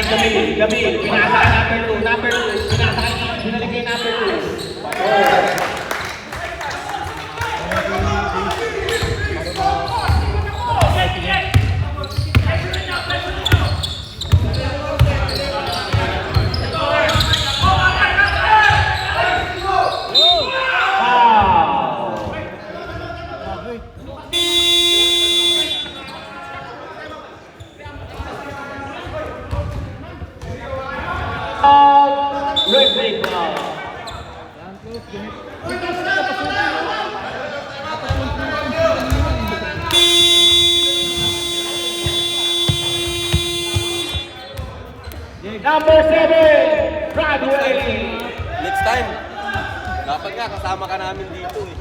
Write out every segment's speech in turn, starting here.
Gabil, pinasa kay number 2, pinasa kay binalik kay number 2. Number 7, Broadway. Next time, dapat nga kasama ka namin dito eh.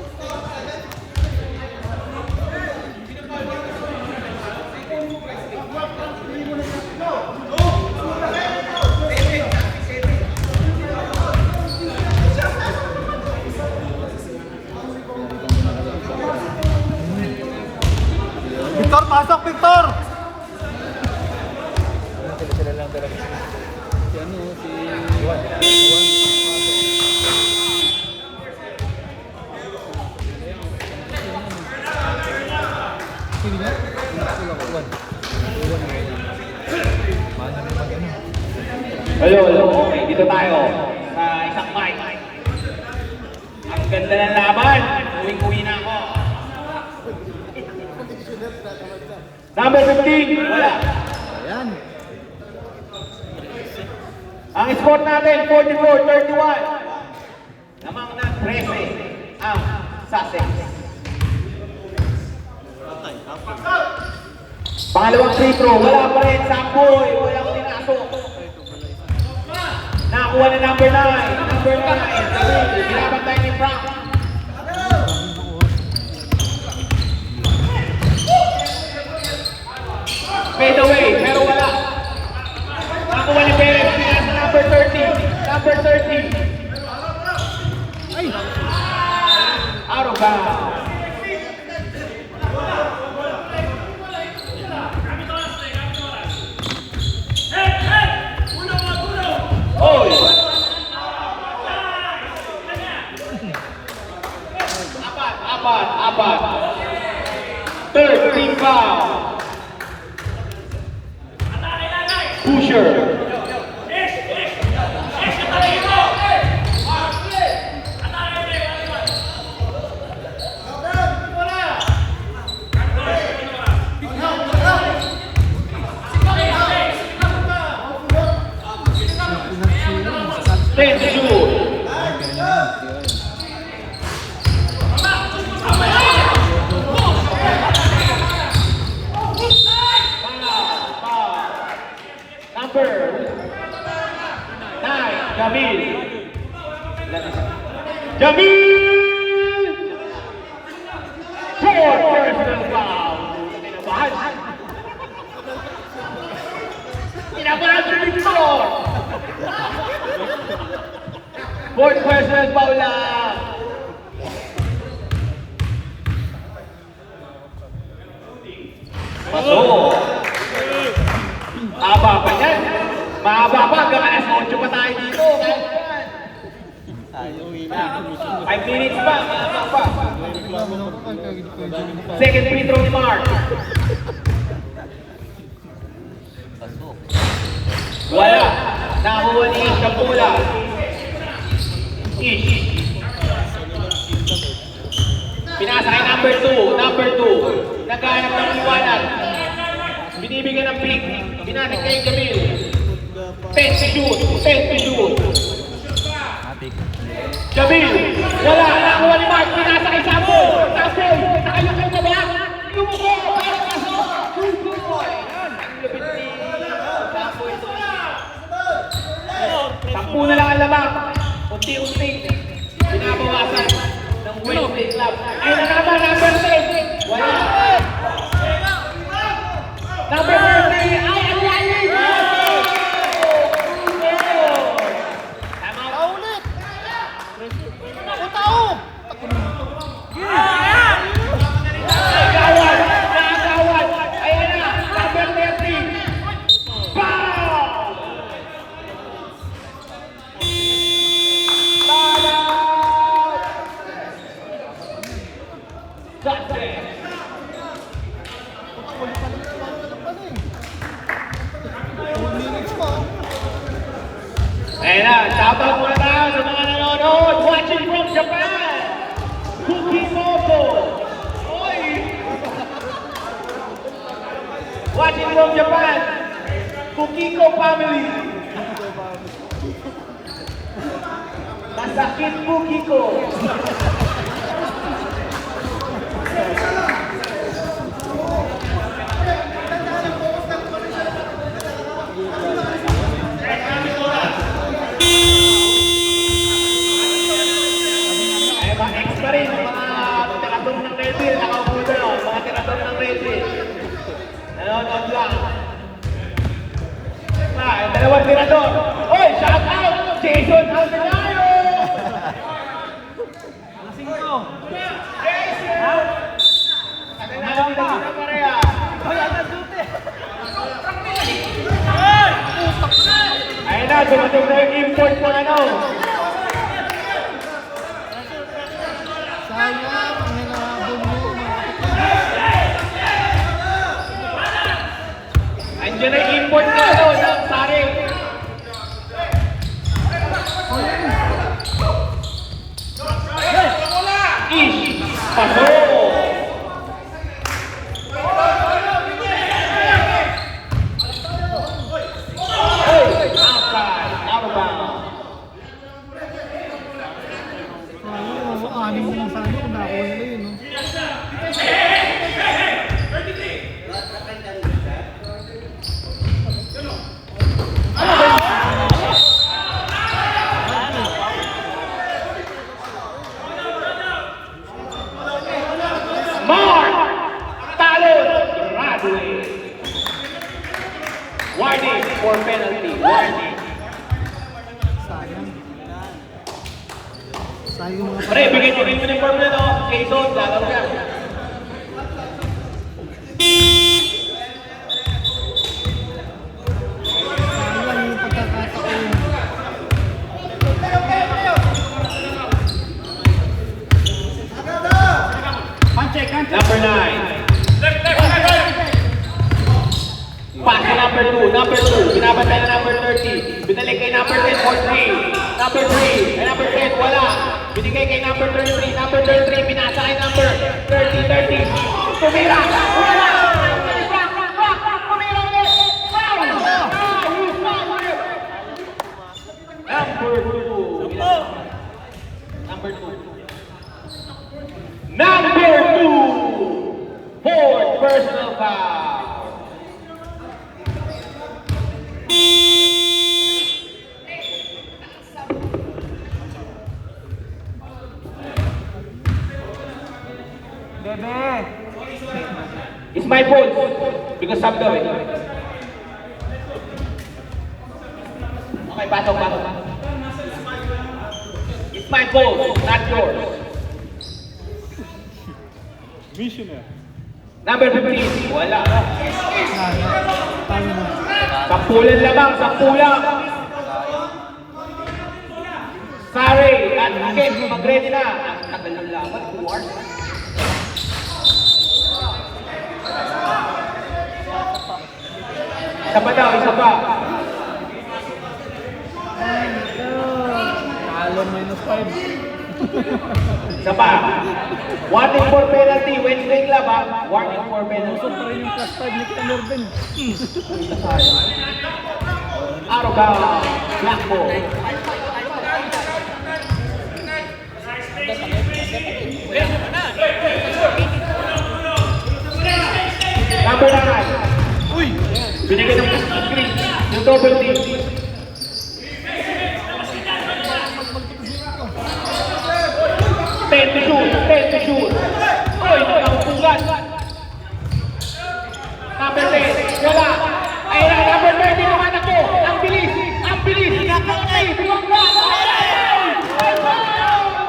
Victor, pasok Victor! Sila lang talaga. Si ano, si Juan. Sino nga? Sila ko, Juan. Mana na mag-ano. Hello. Okay, dito tayo sa isang mic. Ang ganda ng laban. Uwing-uwi na ako. Number 15, wala. Ayan. Ang score natin, 44-31. Namang ng 13 ang Sussex. Pangalawang free throw, wala pa rin. Samboy, walang tinasok. Nakakuha na number 9. Number 9, binabantay ni Frank. Fade away, pero wala. Nakakuha ni Perez, pinasa number 30. Number 30. Ay! Out of bounds. Oy! Apat. Third team foul. Pusher. Ten to shoot. Number 9, Jamil. Four personal foul. Kinabahan si Victor. Fourth personal foul lang. Pasok. Mahaba pa yan. Mahaba pa. Hanggang alas 8 pa tayo dito. 5 minutes pa. Mahaba pa. Second free throw ni Mark. Wala. Nakakuha ni Ish ang pula. Ish. Pinasa kay number 2. Naghahanap ng iwanan. Binibigyan ng pick. Binanag kay Jamil. 10 to shoot. Jamil. Wala. Nakakuha ni Mark. Pinasa kay Sambo. Nakayakay na ba? Lumuko. Para pasok. Sampu na lang ang lamang. Unti-unti. Binabawasan ng Wednesday Club. Ay, nakama. Number 10. Wala. Number 30. Ay, ang lalim. Tama ka ulit. Tao! Nakagawad. Ayan na. Number 30. Foul! Kukimoto. Oy! Watching from Japan, Kukiko family. Masakit Kukiko. Ay, mga ex pa rin, mga tirador ng Red Bull, nakaupo doon, mga tirador ng Red Bull. Nanonood lang. Yung dalawang tirador. Oy, shout out! Jason Almenayo! Lasing ko. Jason! Ano ba? Pareha. Hoy, agad duty. Ayun na, dumating na yung import ng ano. Sayang, ang hinahabol mo. Andiyan na yung import na ano, ng pare. Ish! Paso! Outside, out of bounds. Anim lang sana kung nakakuha nila yun. No? Mark Talon Bradley. Warning for penalty. Warning. Sayang. Sayang mga Pre, bigyan mo rin mo ng form na no. Jason, lalaro yan. Sayang yung pagkakataon. Number 9. Pass to number 2. Number 2. Binabantay na number 30. Binalik kay number 10 for 3. Number 3. Ay number 10. Wala. Binigay kay number 33. Number 33. Pinasa kay number 30. Tumira. Wala. Tumira ulit. Foul. Number 2. Number 2. Number 2. Fourth personal foul. Bebe! It's my fault because sub daw eh. Okay, pasok. It's my fault, not yours. Missioner. Number 15, wala. Sayang. Tayo na. Sampulan lamang, sampulan. Sorry, at again, mag-ready na. Ang tagal ng laban, 2 hours. Isa pa daw, isa pa. Talo -5. Isa pa. Warning for penalty, Wednesday club ha. Warning for penalty. Gusto pa rin yung +5 ni Kita Norben. Out of bounds, black ball. Number 9. Uy! Binigay ng screen. Yung double team. Ten to shoot. Uy, nakaupugan. Number 10. Wala. Ay, number 30 naman ako. Ang bilis. Nakakay. Bumangga.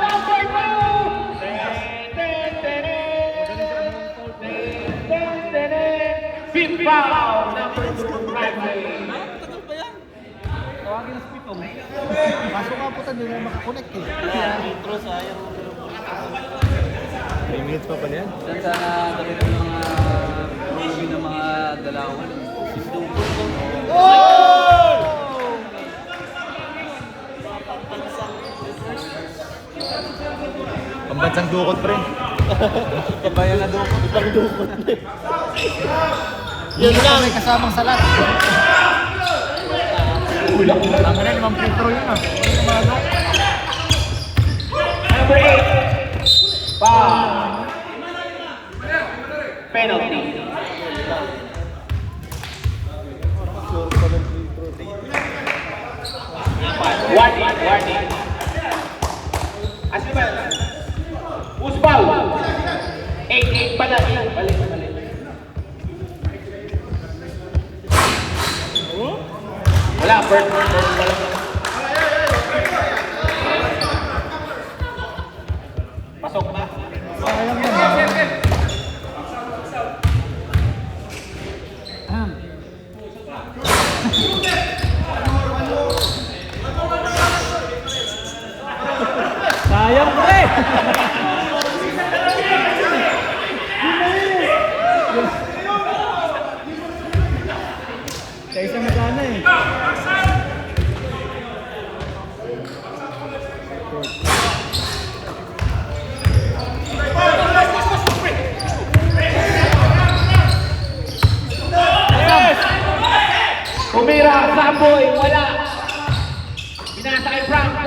Number 2. Fifth foul. Number 2. Bradley. Tawagin na speed mo. Pasok nga po tayo, hindi na makakonect eh. Intro sayang. 3 minutes pa pala yan. Diyan sana damit ng mga movie ng mga dalawan. Sindugo ko. Pambansang dukot, pre. Kabayan na doon. Ibang dukot. Yun lang. May kasamang salat. Tama na, limang free throw yun ah. Number 8. Foul. Penalty. Warning. Asli ba? Who's foul? 8 pala. Balik. Wala, first pala. Pasok na. Sayang yan ah. Sayang pre! Kaya isa magana eh. Tumira, Samboy, wala. Binasa kay Frank.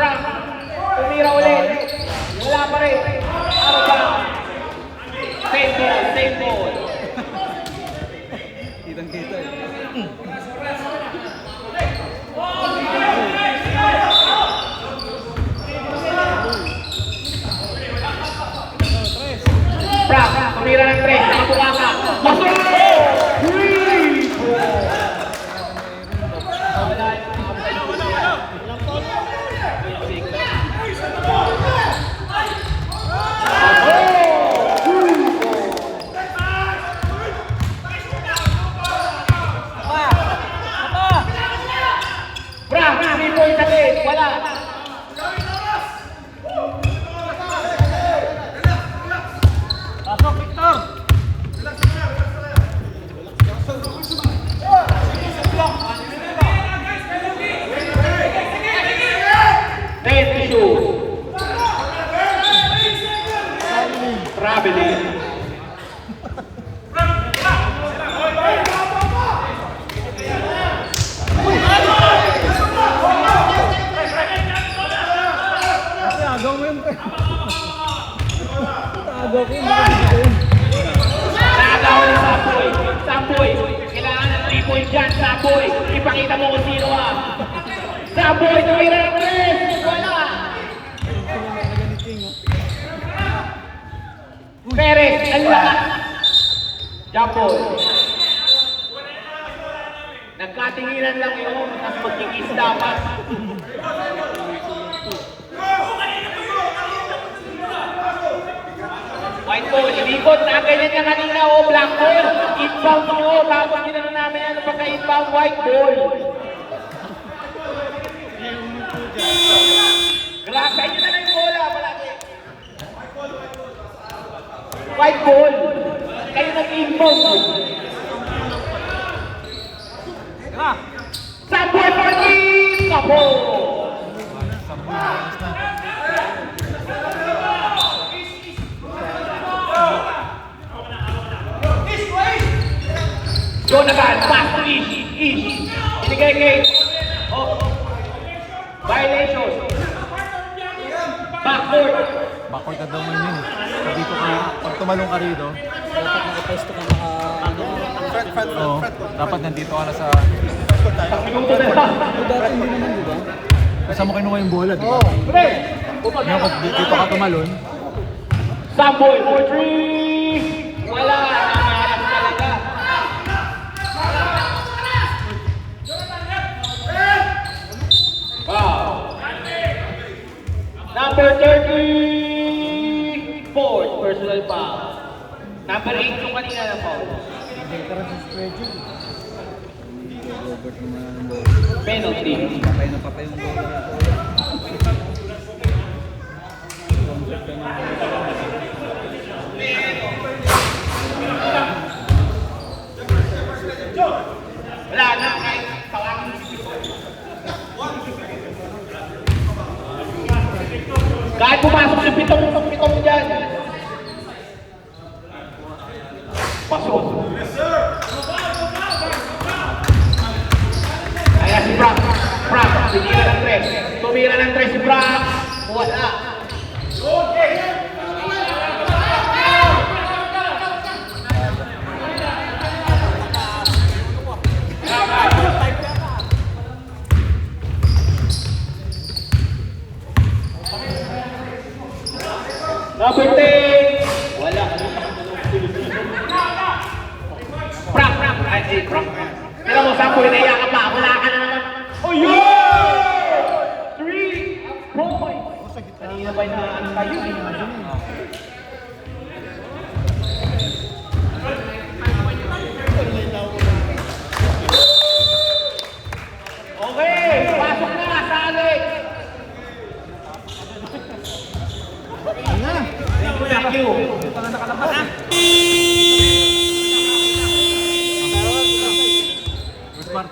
Tumira ulit. Wala pa rin. Ano ba? Same ball. Kitang-kita eh. Frank, tumira ng 3. Nakabuka ka. Pasok! Frank, 3 points again. Wala. Pasok, Victor! Ten issue. Traveling. Kasi agaw mo yun. Agaw ko yun. Nakagawa ni Samboy. Kailangan ng 3 points dyan, Samboy. Ipakita mo kung sino ah. Samboy, tumira ng 3. Wala. Perez, ang lakas. Jump ball. Nagkatinginan lang yun, tapos magkikis dapat. White ball, ilikot na ganyan niya kanina, black ball. Inbound nyo, tapos ginano namin ano pagka-inbound, white ball. Grabe nyo na lang yung bola, palagi. White ball. Kayo nag-inbound. Samboy for team! Kapo! Jonathan, pass to Ish. Binigay kay... Oh. Violation. Backboard. Backward na daw man yun. Pag dito ka, pag tumalong ka rito, Dapat nakapesto ka naka... oo, dapat nandito ka na sa... Minuto na lang. Dati hindi naman, di ba? Saan mo kinuha yung bola, di ba? Pre! Ngayon, kung dito ka tumalon, Samboy for 3! Wala! Nakaharap talaga. Wow! Number 34, personal foul. Number 8 yung kanina na foul. Robert naman. Penalty. Patay na patay yung goal. Wala na, kahit tawagin si kahit pumasok si Pito, Number 10. Wala. Prank. Ay, prank. Tira mo, Sampo, hinaya ka pa. Wala ka na naman. Oh, yun! 3 points. Kanina ba na ano tayo? Okay, pasok na sa Alex. Ayun na. Thank you. Ito na nakalabas.